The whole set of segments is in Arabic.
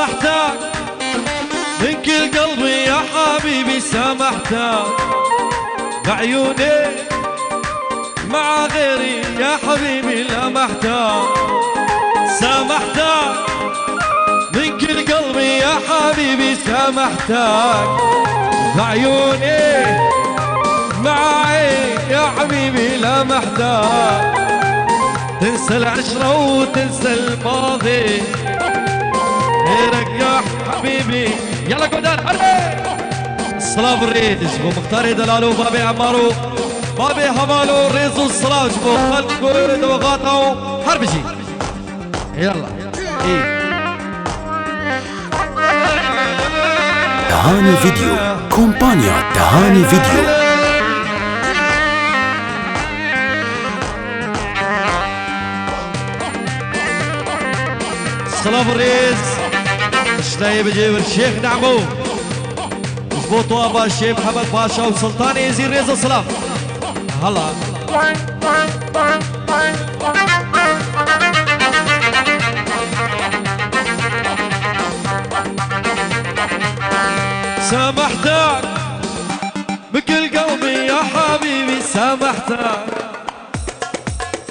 سامحتك من كل قلبي يا حبيبي، سامحتك بعيوني مع غيري يا حبيبي لا محتاج. سامحتك من كل قلبي يا حبيبي، سامحتك بعيوني معي يا حبيبي لا محتاج. تنسى العشرة وتنسى الماضي، غيرك يا حبيبي. يلا قدر الصلاة بالريد جبو مختار دلالو بابي عمارو بابي همالو ريزو الصلاة جبو خلقو دوغاتو حربجي. يلا تهاني فيديو كومبانيا تهاني فيديو. الصلاة بالريز شتاي بجيب الشيخ نعمو مضبوط وابا الشيخ محمد باشا وسلطاني يزير ريزو الصلاة. هلا سامحتك بكل قلبي يا حبيبي، سامحتك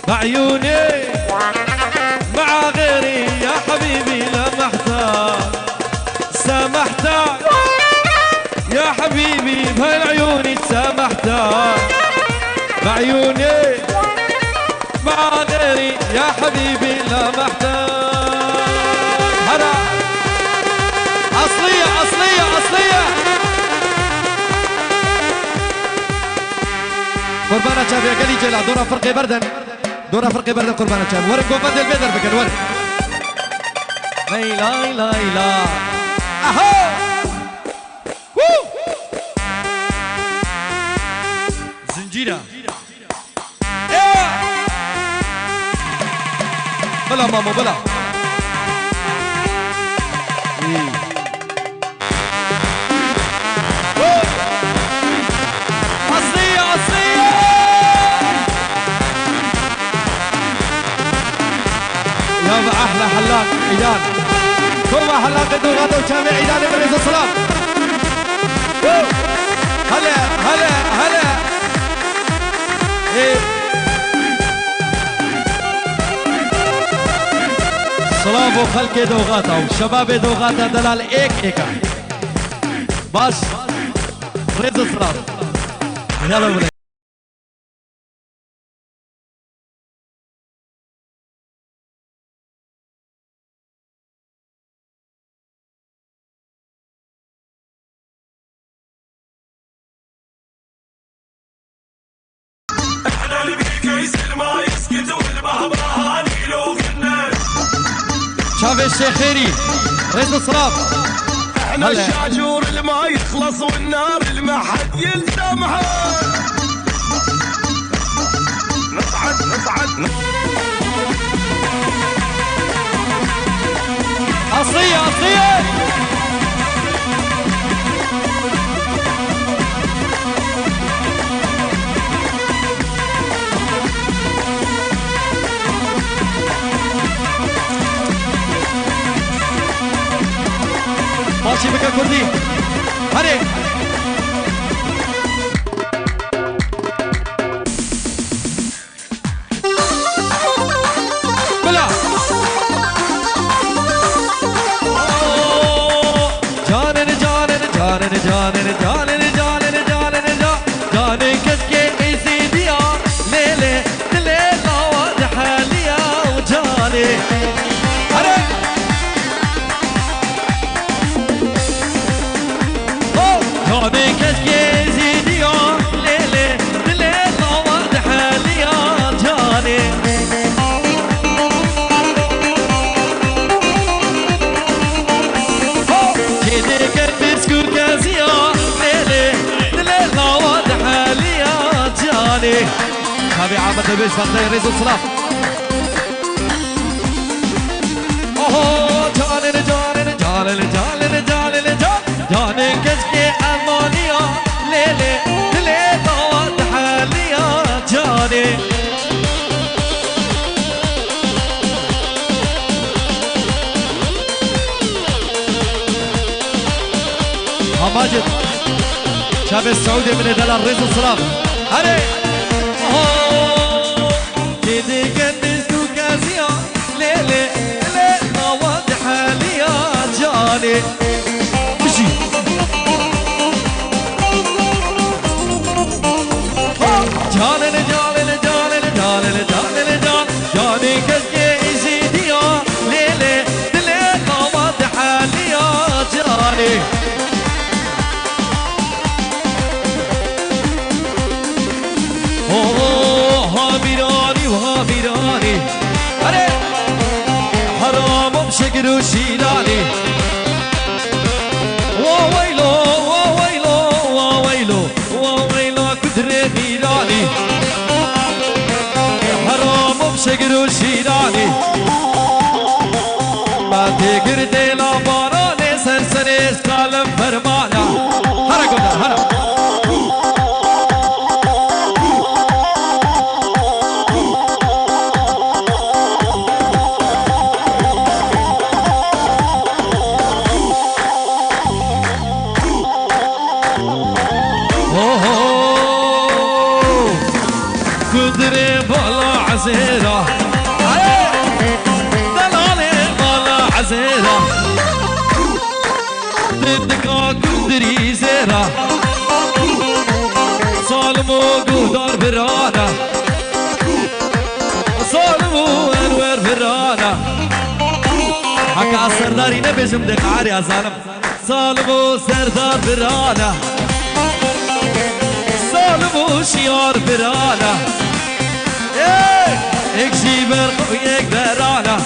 بعيوني مع غيري يا حبيبي لا محتاج. سامحتك يا حبيبي بهالعيوني، سامحتك بعيوني مع غيري يا حبيبي لا محتاج. هلا أصلية أصلية أصلية قربانة شاب يا قلي جيلا دورة فرقي بردن، دورة فرقي بردن قربانة شاب ورق قوفان دي البيدر بكن ورق ليلا ليلا أهو زنجيرة بلا مامو بلا أصلية أصلية يابا أحلى حلاق عيدان كوما حلاق الدوغات وشامي عيدان بريز الصلاة. هلا هلا هلا صلاة وخلق دوغاتا وشباب دوغاتا دلال ايكا باش ريز الصلاة. يلا بلي شاف الشيخ خيري ريز الصلاة. احنا الشاجور اللي ما يخلص والنار اللي ما حد يلزمها. نصعد نصعد أصلية أصلية ماشي بك كردي هري بلا جانن جانن جانن جانن جانن جانن جانن جانن كسكي ايزي ديار ليلة ليلة واضح ليا وجاني هري جاني كسكي زيديو ليلة ليلة واضحة ليا جاني. جيدي كتسكو كازيو ليلة ليلة واضحة ليا جاني. هذه عامة البيش فاقدة يريز الصلاة. اوه جاني جاني جاني جاني جاني جاني كسكي ألمانيا ليلة ليلة واضحة ليا جاني. شاب السعودي من دلال ريز السلام هري كده كنزتو كازيا ليلي ليلي واضح لي يا جاني مشي جاني جاني جاني جاني جاني جاني كزكي يزيد يا ليلي ليلي واضح لي يا جاني هاميراني وهاميراني أري حرام بشكر وشيلاني وويلو وويلو وويلو وويلو كدري ميراني حرام بشكر وشيلاني ما تقر ديلا باراني سرسري سالم فرمانا هرا قدر هرا قدري بالا عزيرة دلالي بالا عزيرة تدقى قدري زيرة صالمو قدر برانا صالمو انوير برانا حكا سرداري نبجم دقعار يا زالم صالمو سردار برانا صالمو شيار برانا ايك جيبر خويك برانا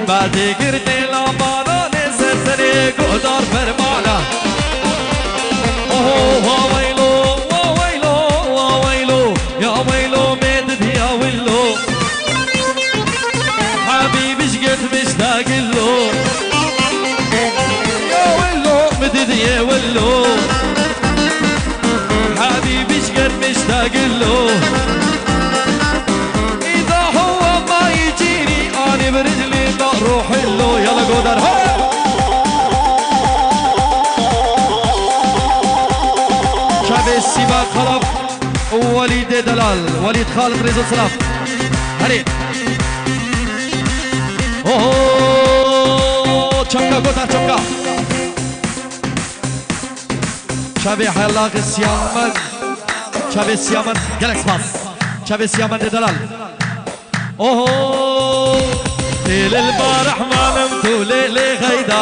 بعد قرتي لامانا نسر سريك ودار فرمانا اوه ويلو ويلو ويلو يا ويلو مدد يا ويلو حبيبي شقد مشتاق له يا ويلو مدد يا ويلو حبيبي شقد مشتاق له إذا هو ما يجيني أنا برجلي بروح له يلا قدر شعب السباق خلف وليد دلال وليد خالد رزق سلام هري اوه چمكا قدر چمكا شعب حلاق السيامن شعب السيامن جالكس باس شعب السيامن دلال اوه ليل البارح ما نمتو ليل غيدا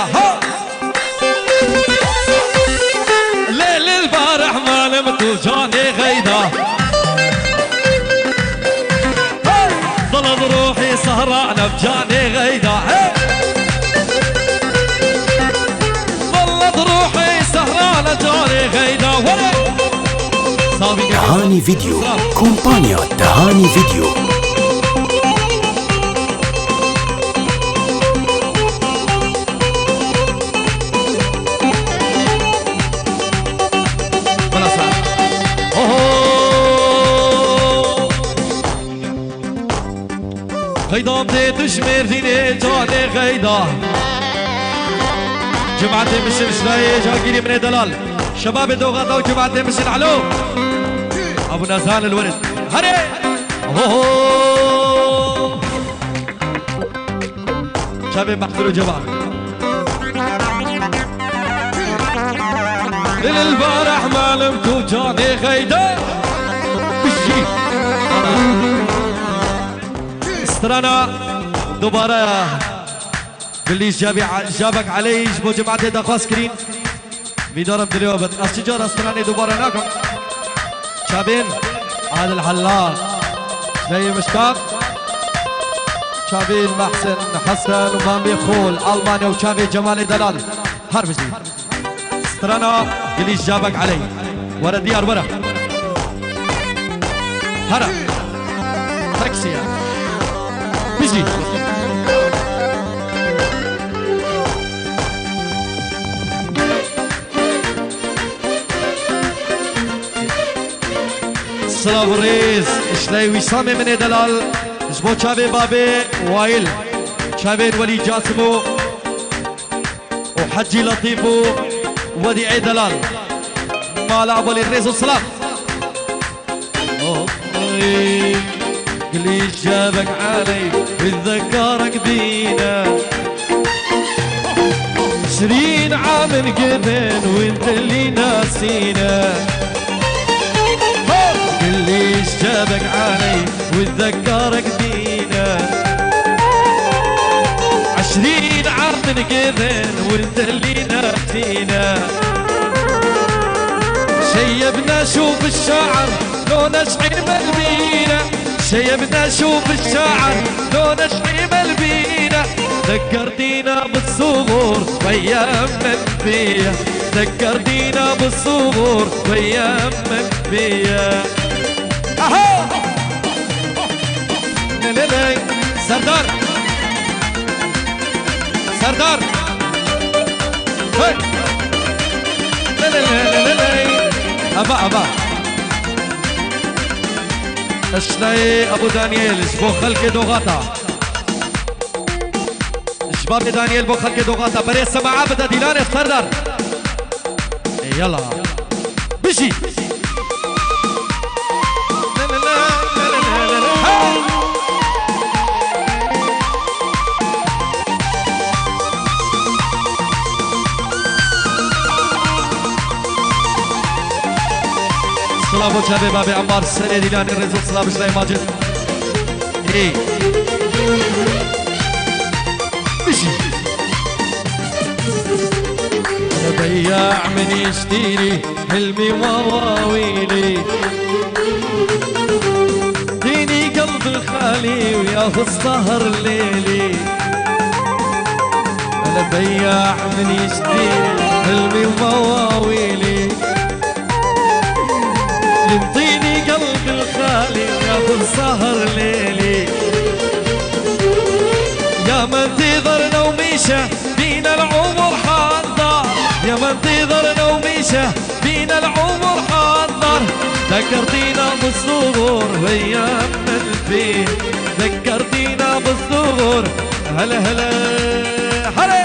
ليل البارح ما نمتو جاني غيدا ظلت روحي سهرانة بجاني غيدا ظلت روحي سهرانة جاني غيدا تهاني فيديو كومبانيا تهاني فيديو غيدا بدي تشمر فيني جاني غيدا جماعتي مشن شراي جاكيري من دلال شباب دوغاتا وجماعتي مشن علو ابو نزال الورد هري شباب مقتلوا جماعة للبارح ما نمتو جاني غيدا بشي استرانا دوباره باللي جابك علي جبو جماعتي داخل سكرين بيدارم دليوبت أشجار استراني دوباره ناكم شابين هذا الحلاق شلي مشتاق شابين محسن حسن ومامي خول ألمانيا وشابين جمال دلال هرب جديد استرانا باللي جابك علي ورا ديار ورا هرب تاكسي بيجي السلام الرئيس شلي وسامي من دلال جبو شابي بابي وايل شابين ولي جاسمو وحجي لطيفو وديعي دلال جمال ابو الريز والسلام. قلي جابك علي وتذكرك بينا 20 عام انقذن وانت اللي ناسينا. قلي جابك علي وتذكرك بينا 20 عام انقذن وانت اللي ناسينا. شيبنا شوف الشعر لون اشعر ملبينا. شيبنا شوف الشعر لون اشعر ملبينا. ذكرتينا بالصغور وايام منفيه. ذكرتينا بالصغور وايام منفيه. اهو لا لا لا سردار سردار هاي لا لا لا لا أبا اشتاي أبو دانيال شبو خلق دوغاتا. شباب دانيال بو خلق دوغاتا بري السماعة بدا ديلان سردار. يلا بشي لا لا لا لا لا لا. صلابو شابي بابي عمار السنة ديلان الرزق صلاب شلاي ماجد. ايه بشي يا بياع من يشتري حلمي وواويلي. ديني قلب الخالي وياخذ سهر الليلي. انا بياع من يشتري حلمي وواويلي. ينطيني قلب الخالي ياخذ سهر ليلي. يا من انتظرنا وميشه بينا العمر حاضر. يا من انتظرنا وميشه بينا العمر حاضر. ذكرتينا بالصغور وايام البيت. ذكرتينا بالصغور هلا هلا هلا.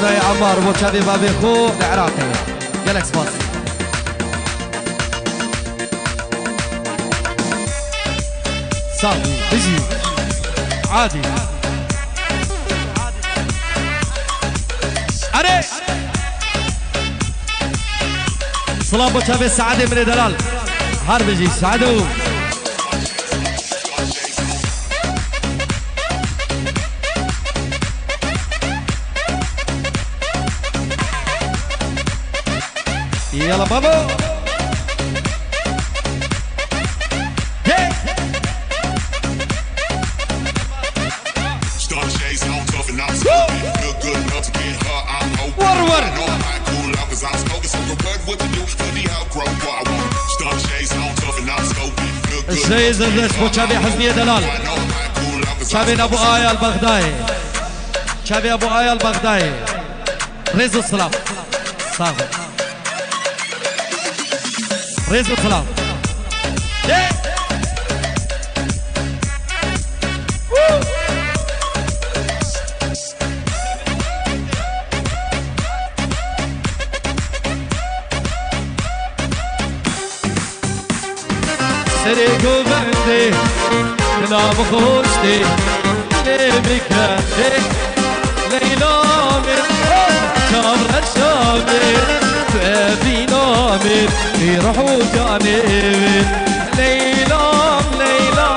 يا عمار بو شادي بابي خو العراقي جالكس باص. صافي بيجي عادي اري صلاه بو شابي سعاده من دلال هار بيجي سعدو. يلا بابا ورور الشيء زلزل بو شابي حزنية دلال. شابي ابو آية البغدادي. شابي ابو آية البغدادي رزق السلام صافي رزق السلام. سريقو بندي كلام خوشتي لبكاتي ليلى من شامر الشامر فابي نامر يروحوا جانب ليلى ليلى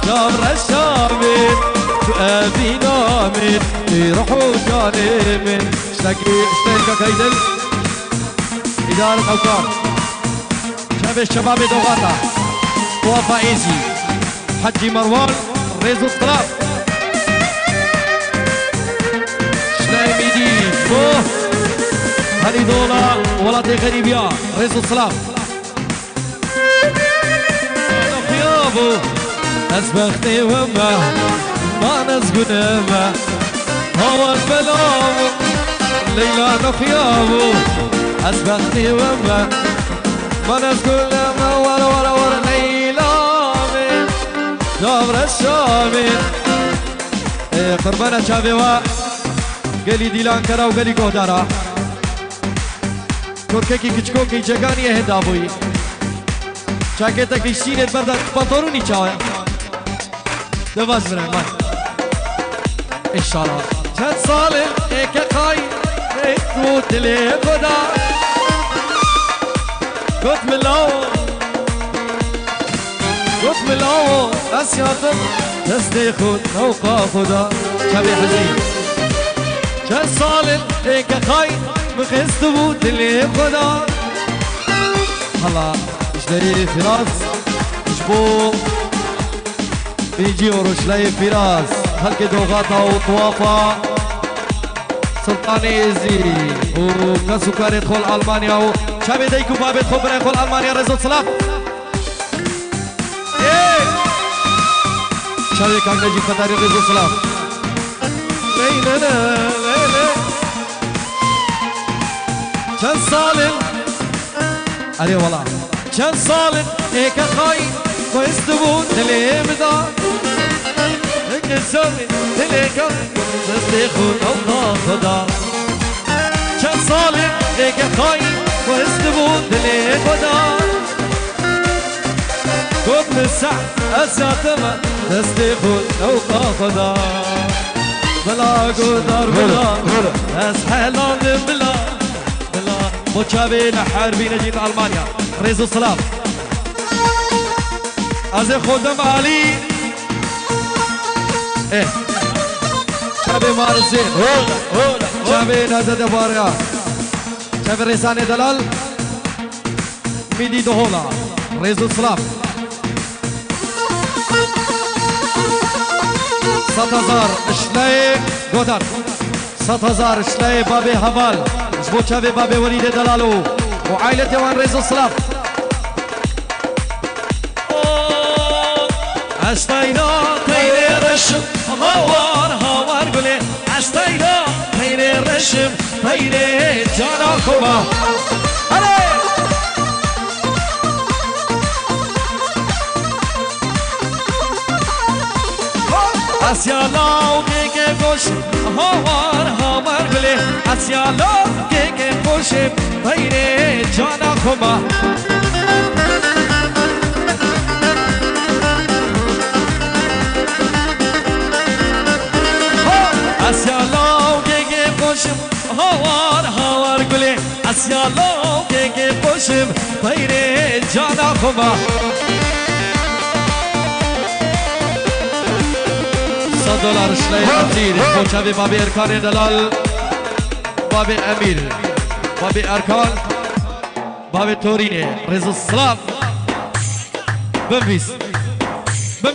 شامر الشامر فابي نامر يروحوا جانب. اشتاقي كايدل إدارة أوقاف شباب الشباب دوغاتا وفا ايزي حجي مروان ريزو الطلاق شلاي ميدين اوه هذه دولا ولاتي غريبيا ريزو السلام. انا خيابو اسبختني وما ما نسكن ما هو البلام ليلى انا خيابو اسبختني وما ما نسكن ما ورا ورا ورا ليلى جابر الشامل قربانا شابي و قلي ديلان كرا وقلي قهدارا تركي كچكوكي جگاني هدابوي شاكيتا كشتينة بردا بطروني چاويا دواز برن إن شاء الله چند سال ایک خواهی تو دل خدا گفت ملاو اسیاتم دست خود نوقا خدا شبی حزین چند سال ایک خواهی مخست بود دل خدا حالا اشتری فراز اشبو بيجي ورشلي فراس هلك دوغاتا وطوافا سلطاني ازي وكسوكار يدخل المانيا شابي ديكو باب يدخل برا يدخل المانيا رزق سلام شابي كان نجي فتاري رزق سلام ليلة چند سالن اري والله چند سالن هيك خاين كويس تبون دلي مدار هيك سامي دلي كم دستي خود الله خدا چند سالن هيك خاين كويس تبون دلي خدا كوب مسح اساتما دستي خود الله خدا بلا قدر بلا اسحلان بلا متشابه حربي نجيب ألمانيا ريزو السلام از خودم علي ايه شابه مارزين شابه نزد بارغا شابه رسان دلال ميدي دهولا ريزو السلام 100,000 اشلاي قدر 100,000 اشلاي بابي هفال زبو شابه بابي وليد دلالو وعائلة وان ريزو السلام استاینا تیر رشم هوار گله استاینا تیر رشم تیر جانا خوبا آره اسیالا که خوش هوار گله اسیالا که خوش تیر جانا خوبا اسیالو که خوشم هوار گله اسیالو که خوشم پیره جانا خوبا 100 دلار شلای تیر خوشبی بابی ارکان دلال بابی امیر بابی ارکان بابی تورینه رزو السلام بنفيس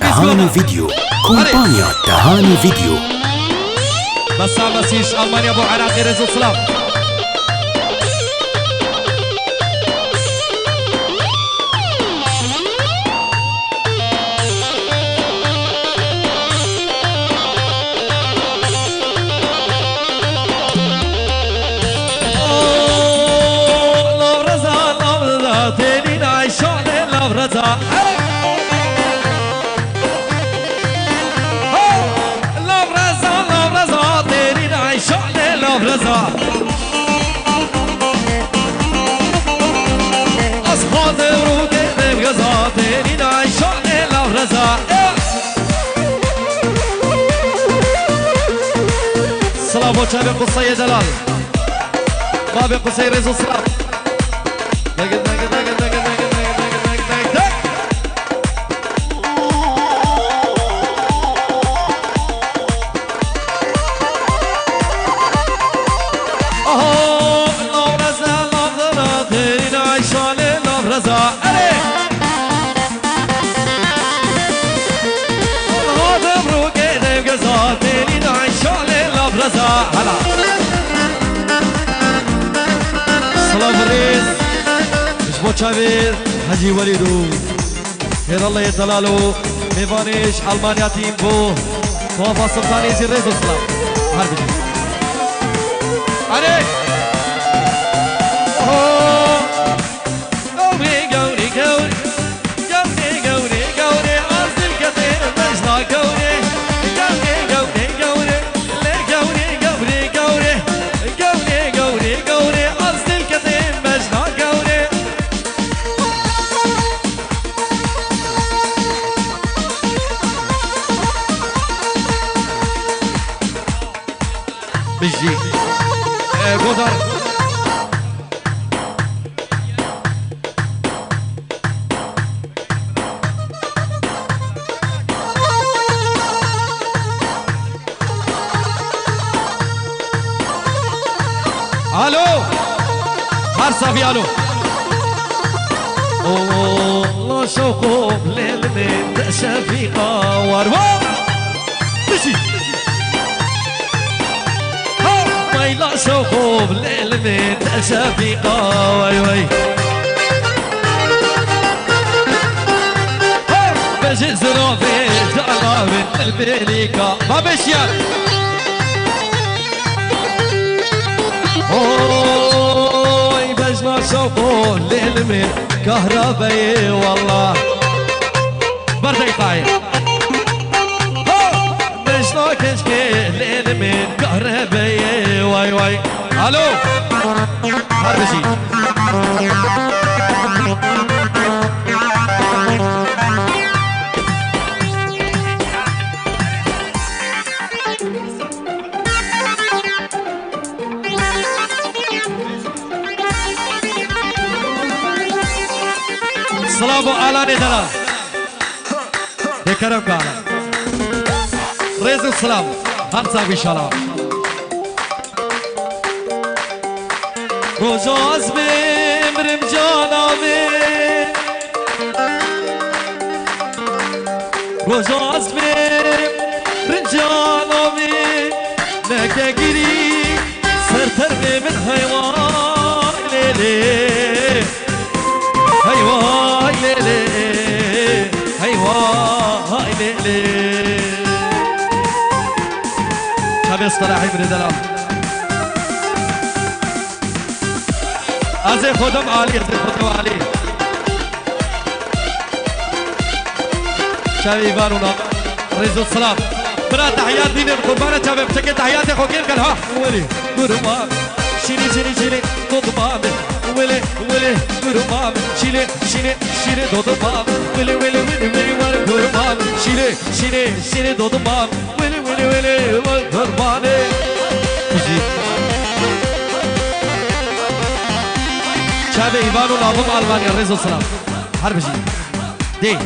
تهاني فيديو كومبانيا تهاني فيديو بس مسيش ألمانيا أبو عراقي رزق السلام لو رزا تاني نعيشون لو رزا رضا أصحاب روكي بغزا تاني نعيشون لو رضا سلام وشابي قصي دلال بابي قصي رزو سلام سلام الرئيس مش بوتشافير حجي وليدو هذا الله يدلالو ميفانيش ألمانيا تيم بو توفى سلطاني زي ريزو سلام هربي عليك قولي قولي قولي قولي قولي قولي أرسل كثير بجي قدر الو هر صافي الو الله شوقو ليل من شفيقة وروا بجي لا شوقو بالليل من شفيقة وي وي بجي زروفي جعلها من المليكة ما بشير اوي بجنا شوقو الليل من كهربائي والله بردي طاير بجنا كشكي الليل من كهربائي واي واي الو هربجي سلام آلان دلال بکرم کالا رزق سلام هر صاحبی شلام روزاز بمرم جانامه روزاز بمرم جانامه نکه گیری سرتر من حیوان لیلی حیوان لیلی حیوان لیلی شب اصطلاحی بردلم از خودم عالی از خودم عالی شبی بارونا رزق السلام برا تحيات دين القربانة شباب شكل تحيات خوكين قال ها ولي قربان شيلي شيلي شيلي ضباب ولي ولي قربان شيلي شيلي شيلي ضباب ولي ولي ولي ولي قربان شيلي شيلي شيلي ضباب ولي ولي ولي قربان شباب إيمان ونعظم ألمانيا رزق السلام حرب شيء دي